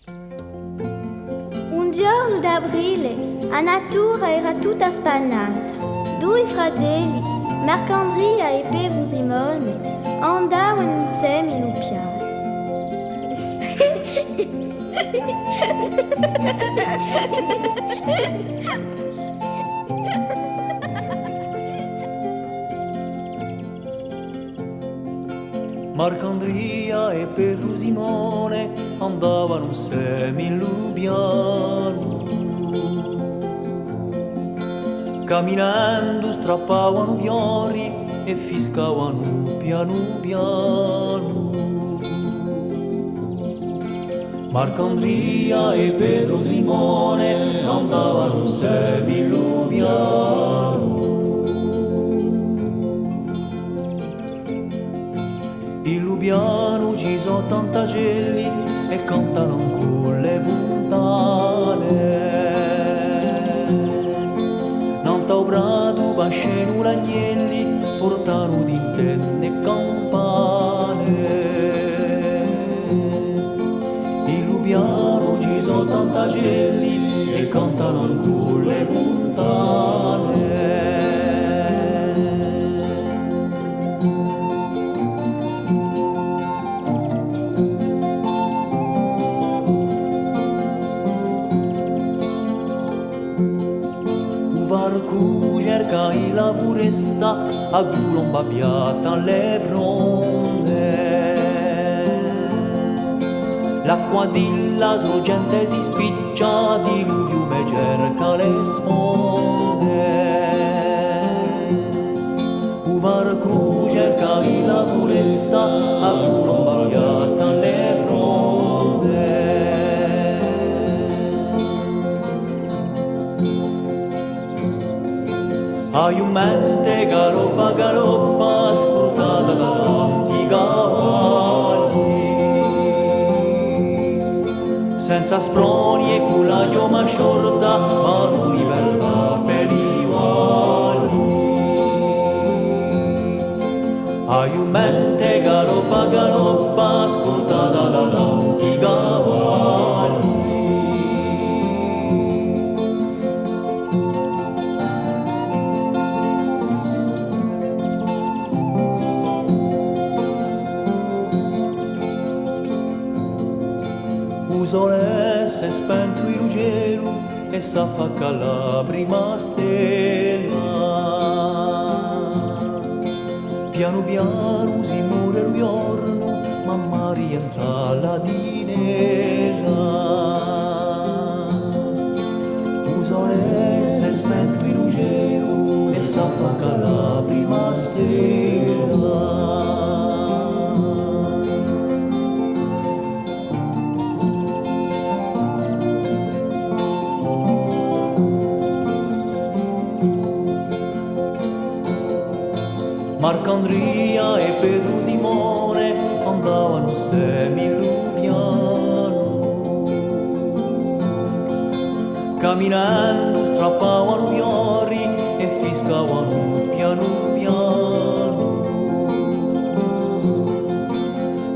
Un giorno d'aprile a natura era tutta spannata. Due fratelli, Marcandria e Pedro Simone, andavano insieme in un piano. Marcandria e Pedro Simone andavano insieme in Lubiano. Camminando strappavano fiori e fiscavano piano piano. Marcandria e Pedro Simone andavano insieme in Lubiano. In Lubiano ci sono tantacelli e cantano con le puntane. Nantau prato pasceno l'agnelli portano d'intenne e campane. In Lubiano ci sono tantacelli e cantano con le puntane. Varcu cerca la foresta a gulomba piatta alle fronde. L'acqua della sorgente si spiccia, di fiume cerca le sponde. Varcu cerca la foresta a gulomba piatta alle fronde. Hai un mente galoppa scrutata da tanti cavalli, senza sproni e culaio ma sciolta, ma non livelva per i valli. Hai un mente galoppa scrutata da tanti cavalli. Il sole si è spento il ruggero e s'affacca la prima stella. Piano piano si muore il giorno, mamma rientra la dinera. Il sole si è spento il ruggero e s'affacca la prima stella. Marcandria e Pedro Simone andavano insieme in Lubiano. Camminando strappavano fiori e fiscavano piano piano.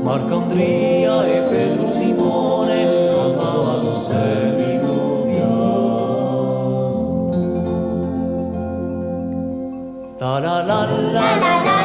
Marcandria e Pedro Simone andavano insieme in Lubiano. La la la la la.